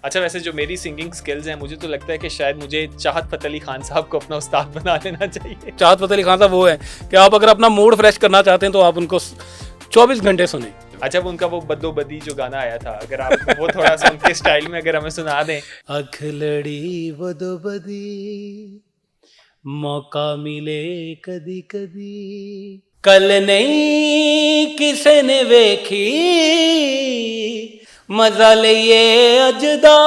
अच्छा, वैसे जो मेरी सिंगिंग स्किल्स हैं, मुझे तो लगता है कि शायद मुझे चाहत फ़तेह अली खान साहब को अपना उस्ताद बना लेना चाहिए। चाहत फ़तेह अली खान साहब वो है कि आप अगर अपना मूड फ्रेश करना चाहते हैं तो आप उनको 24 घंटे सुने। अच्छा, वो उनका वो बद्दो बदी जो गाना आया था, अगर आप वो थोड़ा सा उनके स्टाइल में अगर हमें सुना दें। अख लड़ी बदो बदी, मौका मिले कदी कदी, कल नहीं किसे ने वेखी, मजा लिए अजदा,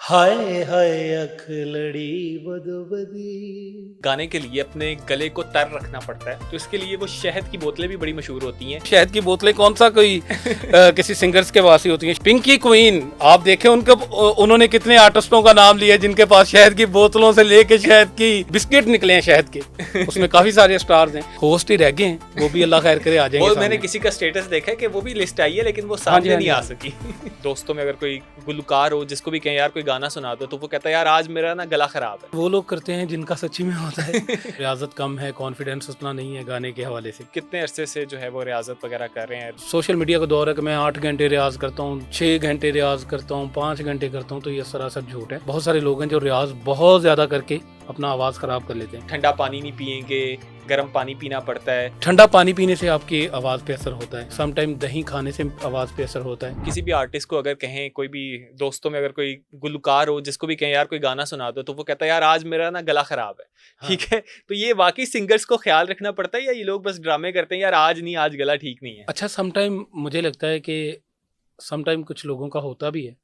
हाय हाय अख लड़ी बदो बदी। गाने के लिए अपने गले को तर रखना पड़ता है, तो इसके लिए वो शहद की बोतलें भी बड़ी मशहूर होती हैं। शहद की बोतलें कौन सा कोई किसी सिंगर्स के पास ही होती हैं। पिंकी क्वीन आप देखें, उन्होंने कितने आर्टिस्टों का नाम लिया जिनके पास शहद की बोतलों से लेके शहद की बिस्किट निकले हैं शहद के। उसमें काफी सारे स्टार्स हैं, होस्ट ही रह गए हैं, वो भी अल्लाह खैर करे आ जाएंगे। वो मैंने किसी का स्टेटस देखा है कि वो भी लिस्ट आई है, लेकिन वो सामने नहीं आ सकी। दोस्तों में अगर कोई गुलकार हो जिसको भी कहें यार कोई गाना सुना दो, तो वो कहता है यार आज मेरा ना गला खराब है। वो लोग करते हैं जिनका सच्ची में होता है। रियाजत कम है, कॉन्फिडेंस उतना नहीं है गाने के हवाले से। कितने अरसे से जो है वो रियाजत वगैरह कर रहे हैं? सोशल मीडिया का दौर है कि मैं 8 घंटे रियाज करता हूँ, 6 घंटे रियाज करता हूँ, 5 घंटे करता हूँ, तो ये सरासर झूठ है। बहुत सारे लोग हैं जो रियाज बहुत ज्यादा करके अपना आवाज खराब कर लेते हैं। ठंडा पानी नहीं पिएंगे, गर्म पानी पीना पड़ता है। ठंडा पानी पीने से आपकी आवाज पे असर होता है, समटाइम दही खाने से आवाज पे असर होता है। किसी भी आर्टिस्ट को अगर कहें, कोई भी दोस्तों में अगर कोई गुलकार हो जिसको भी कहें यार कोई गाना सुना दो, तो वो कहता है यार आज मेरा ना गला खराब है। हाँ। ठीक है, तो ये वाकई सिंगर्स को ख्याल रखना पड़ता है या ये लोग बस ड्रामे करते हैं यार आज नहीं, आज गला ठीक नहीं है? अच्छा, समटाइम मुझे लगता है कि समटाइम कुछ लोगों का होता भी है,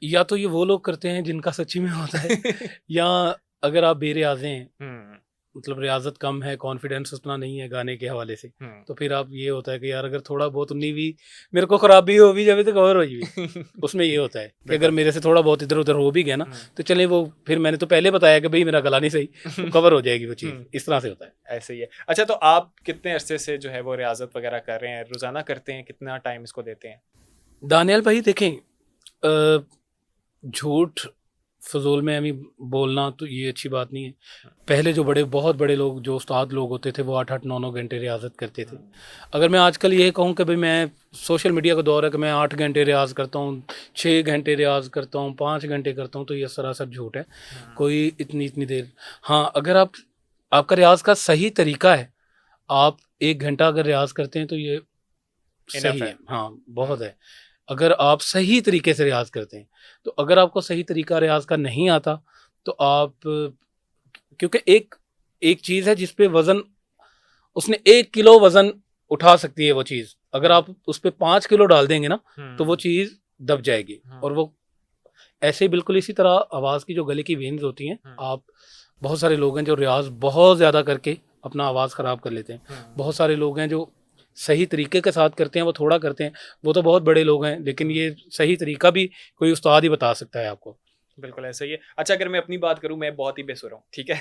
या तो ये वो लोग करते हैं जिनका सच्ची में होता है या अगर आप बेरियाजे हैं, मतलब रियाजत कम है, कॉन्फिडेंस उतना नहीं है गाने के हवाले से, तो फिर आप ये होता है कि यार अगर थोड़ा बहुत उन्नी भी मेरे को खराबी हो भी जाए तो कवर हो जाए। उसमें ये होता है कि अगर मेरे से थोड़ा बहुत इधर उधर हो भी गया ना, तो चले वो फिर मैंने तो पहले बताया कि भाई मेरा गला नहीं सही, तो कवर हो जाएगी वो चीज़। इस तरह से होता है। ऐसे ही है। अच्छा, तो आप कितने अरसे से जो है वो रियाजत वगैरह कर रहे हैं? रोजाना करते हैं? कितना टाइम इसको देते हैं? दानियाल भाई देखें, झूठ फजूल में हमें बोलना तो ये अच्छी बात नहीं है। पहले जो बहुत बड़े लोग, जो उस्ताद लोग होते थे, वो 8-8 9-9 घंटे रियाजत करते थे। अगर मैं आजकल ये कहूँ कि भाई मैं सोशल मीडिया का दौर है कि मैं 8 घंटे रियाज करता हूँ, 6 घंटे रियाज करता हूँ, 5 घंटे करता हूँ, तो ये सरासर झूठ है। कोई इतनी देर, हाँ अगर आपका रियाज का सही तरीका है, आप 1 घंटा अगर रियाज करते हैं तो ये सही है। हाँ बहुत है। अगर आप सही तरीके से रियाज करते हैं, तो अगर आपको सही तरीका रियाज का नहीं आता तो आप, क्योंकि एक चीज़ है जिस पे वज़न, उसने 1 किलो वज़न उठा सकती है वो चीज़, अगर आप उस पर 5 किलो डाल देंगे ना, तो वो चीज़ दब जाएगी। और वो ऐसे बिल्कुल इसी तरह आवाज़ की जो गले की वेन्स होती हैं, आप बहुत सारे लोग हैं जो रियाज बहुत ज़्यादा करके अपना आवाज़ ख़राब कर लेते हैं। बहुत सारे लोग हैं जो सही तरीके के साथ करते हैं, वो थोड़ा करते हैं, वो तो बहुत बड़े लोग हैं, लेकिन ये सही तरीका भी कोई उस्ताद ही बता सकता है आपको। बिल्कुल ऐसा ही है। अच्छा, अगर मैं अपनी बात करूं, मैं बहुत ही बेसुरा हूँ, ठीक है।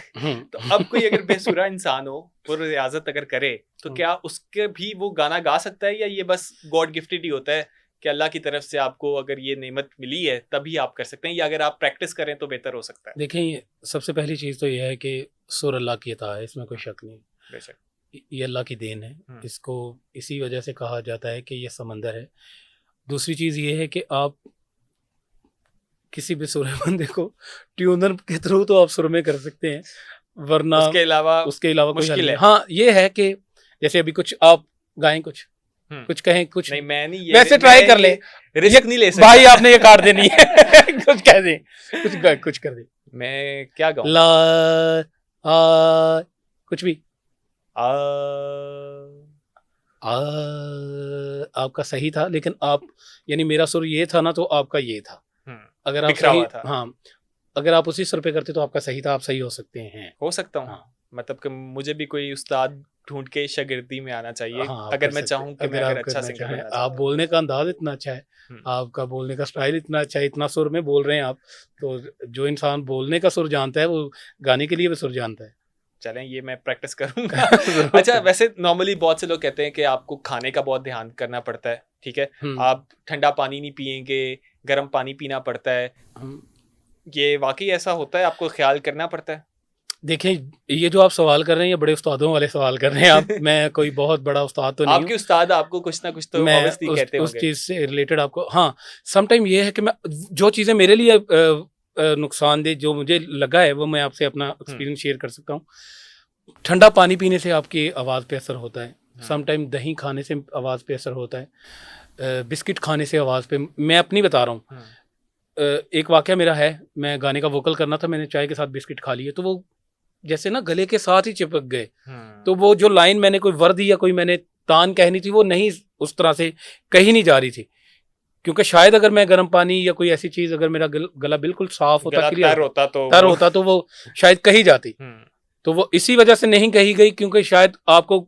तो अब कोई अगर बेसुरा इंसान हो और रियाजत अगर करे, तो क्या उसके भी वो गाना गा सकता है, या ये बस गॉड गिफ्टेड ही होता है कि अल्लाह की तरफ से आपको अगर ये नेमत मिली है तभी आप कर सकते हैं, या अगर आप प्रैक्टिस करें तो बेहतर हो सकता है? देखें, सबसे पहली चीज़ तो यह है कि सुर अल्लाह की अता है, इसमें कोई शक नहीं। बेशक ये अल्लाह की देन है, इसको इसी वजह से कहा जाता है कि ये समंदर है। दूसरी चीज़ ये है कि आप किसी भी सुर बंदे को ट्यूनर के थ्रू तो आप सुर में कर सकते हैं, वरना उसके अलावा कोई हल नहीं। हाँ ये है कि जैसे अभी कुछ आप गाएं, कुछ कहें, कुछ नहीं, मैं नहीं, वैसे ट्राई कर ले, रिस्क नहीं ले सकता भाई, आपने ये काट देनी है। कुछ कह दे, कुछ कर दे। मैं क्या गाऊं? ला कुछ भी आपका सही था, लेकिन आप, यानी मेरा सुर ये था ना, तो आपका ये था। अगर आप सही, हाँ अगर आप उसी सुर पे करते तो आपका सही था, आप सही हो सकते हैं। हो सकता हूँ। हाँ। मतलब कि मुझे भी कोई उस्ताद ढूंढ के शागिर्दी में आना चाहिए। हाँ, अगर मैं चाहूँ कि मैं अगर अच्छा सिंगर बनना चाहूँ। आप बोलने का अंदाज इतना अच्छा है, आपका बोलने का स्टाइल इतना अच्छा है, इतना सुर में बोल रहे हैं आप, तो जो इंसान बोलने का सुर जानता है वो गाने के लिए भी सुर जानता है। चलें, ये मैं प्रैक्टिस करूंगा। अच्छा, वैसे नॉर्मली बहुत से लोग कहते हैं कि आपको खाने का बहुत ध्यान करना पड़ता है, ठीक है, आप ठंडा पानी नहीं पिएंगे, गर्म पानी पीना पड़ता है, ये वाकई ऐसा होता है? आपको ख्याल करना पड़ता है? देखें, ये जो आप सवाल कर रहे हैं ये बड़े उस्तादों वाले सवाल कर रहे हैं आप। मैं कोई बहुत बड़ा उस्ताद तो नहीं आपके उस्ताद आपको कुछ ना कुछ तो मैं obviously कहते उस होंगे। चीज़ से रिलेटेड आपको, हाँ, समटाइम ये है कि मैं जो चीज़ें मेरे लिए नुकसानदेह जो मुझे लगा है वो मैं आपसे अपना एक्सपीरियंस शेयर कर सकता हूँ। ठंडा पानी पीने से आपकी आवाज़ पे असर होता है, समटाइम दही खाने से आवाज़ पे असर होता है, बिस्किट खाने से आवाज़ पे, मैं अपनी बता रहा हूँ। एक वाक़या मेरा है, मैं गाने का वोकल करना था, मैंने चाय के साथ बिस्किट खा लिए, तो वो जैसे ना गले के साथ ही चिपक गए। तो वो जो लाइन मैंने कोई वर्दी या कोई मैंने तान कहनी थी वो नहीं उस तरह से कहीं नहीं जा रही थी, क्योंकि शायद अगर मैं गर्म पानी या कोई ऐसी चीज़, अगर मेरा गला बिल्कुल साफ होता, क्लियर होता तो वो शायद कही जाती। तो वो इसी वजह से नहीं कही गई क्योंकि शायद आपको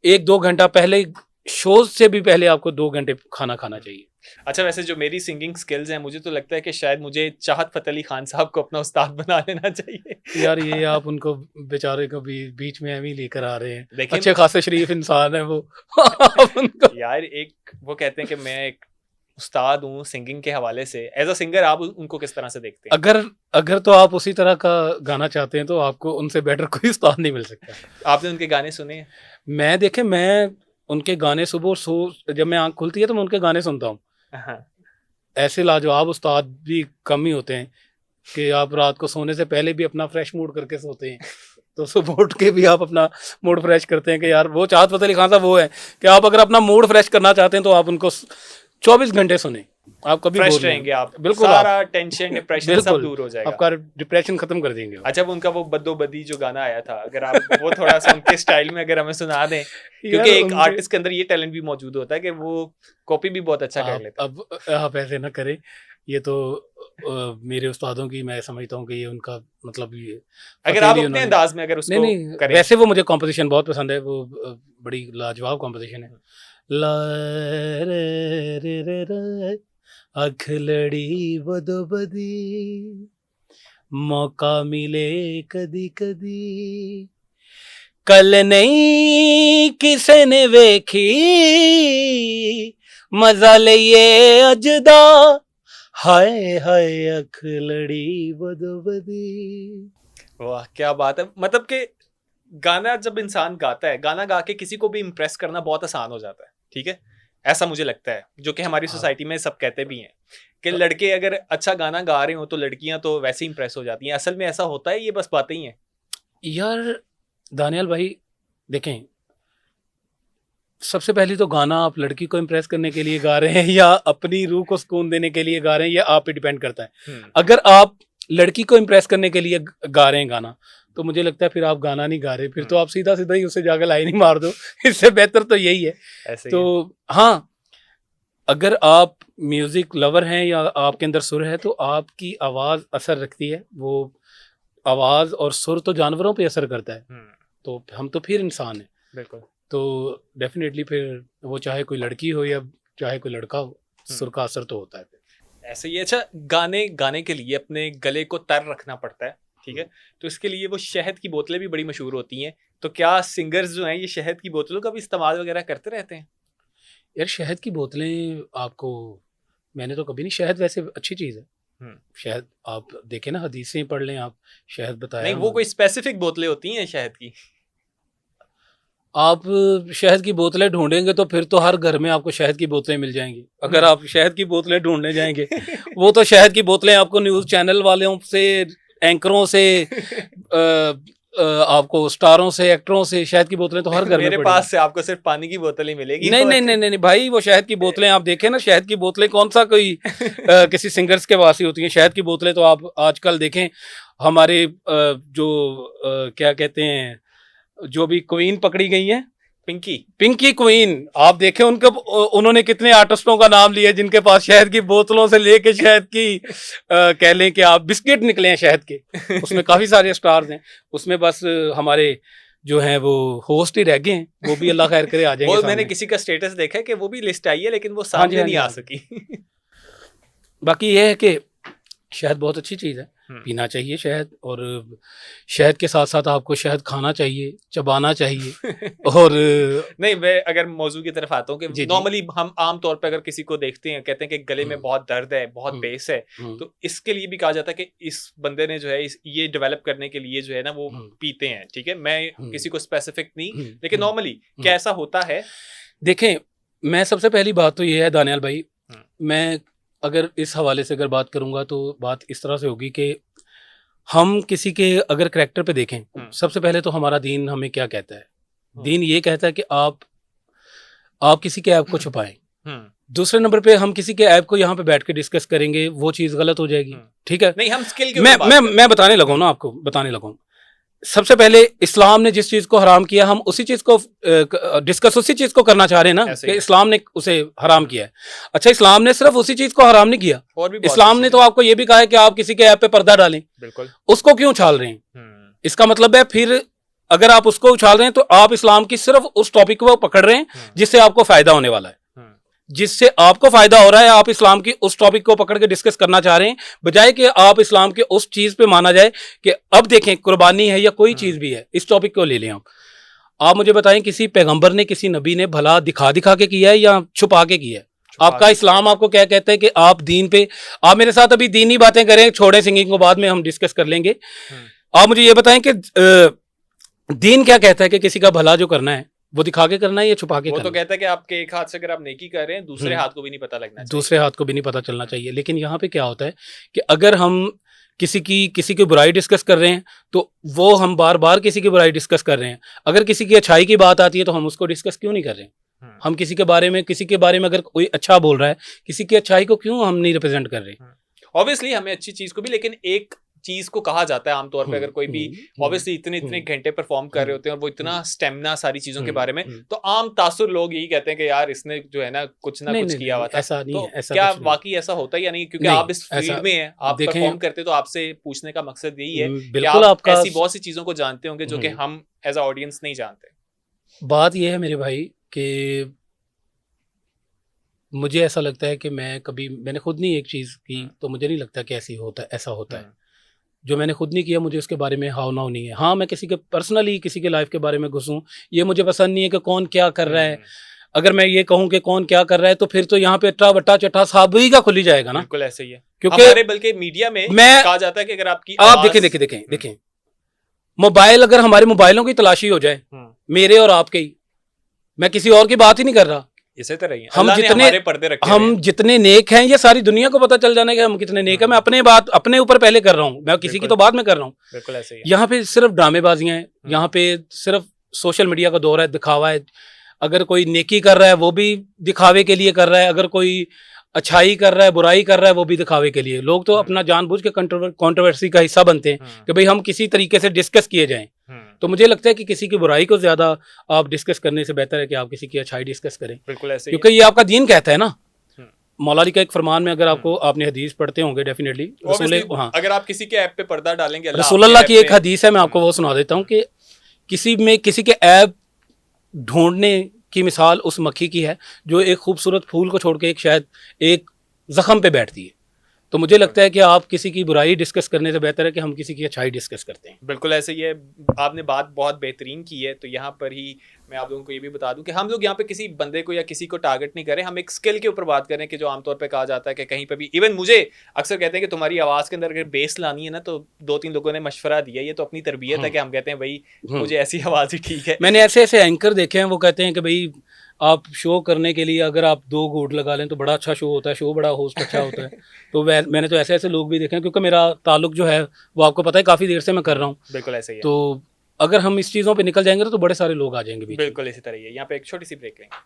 1-2 घंटा पहले, शोज से भी पहले आपको 2 घंटे खाना खाना चाहिए। अच्छा, वैसे जो मेरी सिंगिंग स्किल्स हैं, मुझे तो लगता है कि शायद मुझे चाहत फ़तेह अली खान साहब को अपना उस्ताद बना लेना चाहिए। यार ये आप उनको बेचारे को बीच में एम ही लेकर आ रहे हैं, देखिए अच्छे खासे शरीफ इंसान है वो। आप उनको यार, एक वो कहते हैं कि मैं एक उस्ताद हूँ सिंगिंग के हवाले से, एज अ सिंगर आप उनको किस तरह से देखते हैं? अगर तो आप उसी तरह का गाना चाहते हैं तो आपको उनसे बेटर कोई उस्ताद नहीं मिल सकता। आपने उनके गाने सुने हैं? मैं उनके गाने सुबह जब मैं आँख खुलती है तो मैं उनके गाने सुनता हूँ। ऐसे लाजवाब उस्ताद भी कम ही होते हैं कि आप रात को सोने से पहले भी अपना फ्रेश मूड करके सोते हैं, तो सुबह उठ के भी आप अपना मूड फ्रेश करते हैं कि यार वो चाहत फ़तेह अली खान साहब वो है कि आप अगर अपना मूड फ्रेश करना चाहते हैं तो आप उनको 24 घंटे सुने, आप कभी फ्रेश बोर नहीं रहेंगे, आप बिल्कुल, सारा टेंशन डिप्रेशन सब दूर हो जाएगा, आपका डिप्रेशन खत्म कर देंगे। अच्छा, वो उनका वो बद्दो बदी जो गाना आया था, अगर आप वो थोड़ा सा उनके स्टाइल में अगर हमें सुना दें, क्योंकि एक आर्टिस्ट के अंदर ये टैलेंट भी मौजूद होता है कि वो कॉपी भी बहुत अच्छा कर लेता है। अब आप ऐसे ना करें, ये तो मेरे उस्तादों की मैं समझता हूँ कि ये उनका मतलब ये, अगर आप अपने अंदाज में अगर उसको नहीं करें। वैसे वो मुझे कॉम्पोजिशन बहुत पसंद है, वो बड़ी लाजवाब कॉम्पोजिशन है। ला रे रे रे रे अख लड़ी बदो बदी, मौका मिले कदी कदी, कल नहीं किसे ने वेखी, मजा लिए अजदा, हाय हाय अख लड़ी बदो बदी। वाह, क्या बात है। मतलब कि गाना जब इंसान गाता है, गाना गा के किसी को भी इम्प्रेस करना बहुत आसान हो जाता है, ठीक है, ऐसा मुझे लगता है, जो कि हमारी सोसाइटी में सब कहते भी हैं कि लड़के अगर अच्छा गाना गा रहे हो तो लड़कियां तो वैसे ही इम्प्रेस हो जाती हैं। असल में ऐसा होता है, ये बस बातें ही हैं? यार दानियाल भाई देखें, सबसे पहली तो गाना आप लड़की को इम्प्रेस करने के लिए गा रहे हैं या अपनी रूह को सुकून देने के लिए गा रहे हैं, ये आप पे डिपेंड करता है। अगर आप लड़की को इम्प्रेस करने के लिए गा रहे हैं गाना, तो मुझे लगता है फिर आप गाना नहीं गा रहे, फिर तो आप सीधा सीधा ही उससे जाकर लाइन ही मार दो। इससे बेहतर तो यही है। ऐसे तो हाँ, अगर आप म्यूजिक लवर हैं या आपके अंदर सुर है तो आपकी आवाज़ असर रखती है। वो आवाज़ और सुर तो जानवरों पे असर करता है, तो हम तो फिर इंसान हैं, बिल्कुल। तो डेफिनेटली फिर वो चाहे कोई लड़की हो या चाहे कोई लड़का हो, सुर का असर तो होता है। ऐसे ही। अच्छा, गाने गाने के लिए अपने गले को तर रखना पड़ता है, ठीक है, तो इसके लिए वो शहद की बोतलें भी बड़ी मशहूर होती हैं, तो क्या सिंगर्स जो हैं ये शहद की बोतलों का भी इस्तेमाल वगैरह करते रहते हैं? यार शहद की बोतलें आपको, मैंने तो कभी नहीं, शहद वैसे अच्छी चीज़ है। शहद आप देखें ना, हदीसें पढ़ लें आप, शहद बताया नहीं, वो कोई स्पेसिफिक बोतलें होती हैं शहद की? आप शहद की बोतलें ढूंढेंगे तो फिर तो हर घर में आपको शहद की बोतलें मिल जाएंगी। अगर आप शहद की बोतलें ढूंढने जाएंगे वो तो शहद की बोतलें आपको न्यूज़ चैनल वालों से, एंकरों से, आपको स्टारों से, एक्टरों से, शहद की बोतलें तो हर घर में मेरे पास से आपको सिर्फ पानी की बोतल ही मिलेगी। नहीं नहीं नहीं नहीं भाई, वो शहद की बोतलें आप देखें ना, शहद की बोतलें कौन सा कोई किसी सिंगर्स के पास ही होती हैं। शहद की बोतलें तो आप आजकल देखें, हमारे जो क्या कहते हैं, जो भी क्वीन पकड़ी गई हैं, पिंकी क्वीन, आप देखें उनके, उन्होंने कितने आर्टिस्टों का नाम लिया जिनके पास शहद की बोतलों से लेके शहद की कह लें कि आप बिस्किट निकले हैं शहद के। उसमें काफ़ी सारे स्टार्स हैं, उसमें बस हमारे जो हैं वो होस्ट ही रह गए हैं, वो भी अल्लाह खैर करे आ जाएंगे। वो मैंने किसी का स्टेटस देखा है कि वो भी लिस्ट आई है लेकिन वो सामने नहीं आ सकी। बाकी ये है कि शहद बहुत अच्छी चीज़ है, पीना चाहिए शहद, और शहद के साथ साथ आपको शहद खाना चाहिए, चबाना चाहिए। और नहीं, मैं अगर मौजू की तरफ आता हूँ कि नॉर्मली हम आम तौर पे अगर किसी को देखते हैं, कहते हैं कि गले में बहुत दर्द है, बहुत बेस है, तो इसके लिए भी कहा जाता है कि इस बंदे ने जो है ये डेवलप करने के लिए जो है ना वो पीते हैं। ठीक है, मैं किसी को स्पेसिफिक नहीं, लेकिन नॉर्मली कैसा होता है? देखें, मैं सबसे पहली बात तो ये है दानियाल भाई, मैं अगर इस हवाले से अगर बात करूंगा तो बात इस तरह से होगी कि हम किसी के अगर करैक्टर पे देखें, सबसे पहले तो हमारा दीन हमें क्या कहता है? दीन ये कहता है कि आप किसी के ऐप को छुपाएं। दूसरे नंबर पे हम किसी के ऐप को यहाँ पे बैठ के डिस्कस करेंगे, वो चीज़ गलत हो जाएगी। ठीक है, नहीं, हम स्किल के मैं बताने लगा ना, आपको बताने लगा। सबसे पहले इस्लाम ने जिस चीज को हराम किया, हम उसी चीज को डिस्कस उसी चीज को करना चाह रहे हैं ना, कि इस्लाम ने उसे हराम किया है। अच्छा, इस्लाम ने सिर्फ उसी चीज को हराम नहीं किया, इस्लाम ने तो आपको ये भी कहा है कि आप किसी के ऐप पे पर्दा डालें। बिल्कुल, उसको क्यों उछाल रहे हैं? इसका मतलब है फिर अगर आप उसको उछाल रहे हैं तो आप इस्लाम की सिर्फ उस टॉपिक को पकड़ रहे हैं जिससे आपको फायदा होने वाला है, जिससे आपको फायदा हो रहा है, आप इस्लाम की उस टॉपिक को पकड़ के डिस्कस करना चाह रहे हैं, बजाय कि आप इस्लाम के उस चीज पे माना जाए कि अब देखें कुर्बानी है या कोई चीज भी है, इस टॉपिक को ले लें। आप मुझे बताएं, किसी पैगंबर ने, किसी नबी ने भला दिखा दिखा के किया है या छुपा के किया है? आपका इस्लाम आपको क्या कहता है कि आप दीन पे, आप मेरे साथ अभी दीनी बातें करें, छोड़े सिंगिंग को बाद में हम डिस्कस कर लेंगे। आप मुझे ये बताएं कि दीन क्या कहता है कि किसी का भला जो करना है वो दिखा के करना है या छुपा के करना है? वो तो कहता है कि आपके एक हाथ से अगर आप नेकी कर रहे हैं, दूसरे हाथ को भी नहीं पता लगना चाहिए। दूसरे हाथ को भी नहीं पता चलना चाहिए। लेकिन यहाँ पे क्या होता है कि अगर हम किसी की बुराई डिस्कस कर रहे हैं तो वो हम बार बार किसी की बुराई डिस्कस कर रहे हैं। अगर किसी की अच्छाई की बात आती है तो हम उसको डिस्कस क्यों नहीं कर रहे हैं? हम किसी के बारे में अगर कोई अच्छा बोल रहा है, किसी की अच्छाई को क्यों हम नहीं रिप्रेजेंट कर रहे? ऑब्वियसली हमें अच्छी चीज को भी, लेकिन एक चीज को कहा जाता है आमतौर पे, अगर कोई भी ऑब्वियसली इतने घंटे परफॉर्म कर रहे होते हैं और वो इतना स्टेमिना सारी चीजों के बारे में, तो आम तासुर लोग यही कहते हैं कि यार इसने जो है ना कुछ किया हुआ था। ऐसा नहीं है, ऐसा क्या वाकई ऐसा होता है या नहीं? क्योंकि आप इस फील्ड में हैं, आप परफॉर्म करते, तो आपसे पूछने का मकसद यही है कि आप ऐसी बहुत सी चीजों को जानते होंगे जो कि हम एज अ ऑडियंस नहीं जानते। बात यह है मेरे भाई कि मुझे ऐसा लगता है कि मैंने खुद नहीं एक चीज की, तो मुझे नहीं लगता कि ऐसा होता है। जो मैंने खुद नहीं किया, मुझे उसके बारे में हाव नाव नहीं है। हाँ, मैं किसी के पर्सनली किसी के लाइफ के बारे में घुसूं, ये मुझे पसंद नहीं है कि कौन क्या कर रहा है। अगर मैं ये कहूं कि कौन क्या कर रहा है तो फिर तो यहाँ पे अट्टा बट्टा चट्टा साहब ही का खुली जाएगा ना। बिल्कुल ऐसे ही है, क्योंकि बल्कि मीडिया में कहा जाता है कि अगर आप देखें मोबाइल, अगर हमारे मोबाइलों की तलाशी हो जाए, मेरे और आपके ही, मैं किसी और की बात ही नहीं कर रहा, इसे तरह ही हम जितने नेक हैं ये सारी दुनिया को पता चल जाना है कि हम कितने नेक हैं। मैं अपने ऊपर पहले कर रहा हूँ, मैं किसी की तो बाद में कर रहा हूँ। बिल्कुल ऐसे ही है। यहाँ पे सिर्फ ड्रामेबाजियां हैं, यहाँ पे सिर्फ सोशल मीडिया का दौर है, दिखावा है। अगर कोई नेकी कर रहा है वो भी दिखावे के लिए कर रहा है, अगर कोई अच्छाई कर रहा है, बुराई कर रहा है, वो भी दिखावे के लिए। लोग तो अपना जानबूझ के कंट्रोवर्सी का हिस्सा बनते हैं कि भाई हम किसी तरीके से डिस्कस किए जाएं। तो मुझे लगता है कि किसी की बुराई को ज्यादा आप डिस्कस करने से बेहतर है कि आप किसी की अच्छाई डिस्कस करें। बिल्कुल ऐसे, क्योंकि ये आपका दीन कहता है ना। मौला अली का एक फरमान में, अगर आपने हदीस पढ़ते होंगे डेफिनेटली, अगर आप किसी के ऐप पे पर्दा डालेंगे, रसूलुल्लाह की एक हदीस है, मैं आपको वो सुना देता हूँ कि किसी के ऐप ढूंढने की मिसाल उस मक्खी की है जो एक खूबसूरत फूल को छोड़ के एक जख्म पे बैठती है। तो मुझे लगता है कि आप किसी की बुराई डिस्कस करने से बेहतर है कि हम किसी की अच्छाई डिस्कस करते हैं। बिल्कुल ऐसे ही है, आपने बात बहुत बेहतरीन की है। तो यहाँ पर ही मैं आप लोगों को ये भी बता दूं कि हम लोग यहाँ पे किसी बंदे को या किसी को टारगेट नहीं करें, हम एक स्किल के ऊपर बात करें कि जो आमतौर पे कहा जाता है कि कहीं पे भी, इवन मुझे अक्सर कहते हैं कि तुम्हारी आवाज़ के अंदर अगर बेस लानी है ना, तो 2-3 लोगों ने मशवरा दिया, ये तो अपनी तरबियत है कि हम कहते हैं भाई मुझे ऐसी आवाज़ ही ठीक है। मैंने ऐसे एंकर देखे हैं, वो कहते हैं कि भाई आप शो करने के लिए अगर आप 2 घूंट लगा लें तो बड़ा अच्छा शो होता है, शो बड़ा होस्ट अच्छा होता है। तो मैंने तो ऐसे लोग भी देखे हैं, क्योंकि मेरा ताल्लुक जो है वो आपको पता है काफ़ी देर से मैं कर रहा हूँ। बिल्कुल ऐसे ही है। तो अगर हम इस चीज़ों पे निकल जाएंगे तो बड़े सारे लोग आ जाएंगे। बिल्कुल इसी तरह ही है। यहाँ पे एक छोटी सी ब्रेक लेंगे।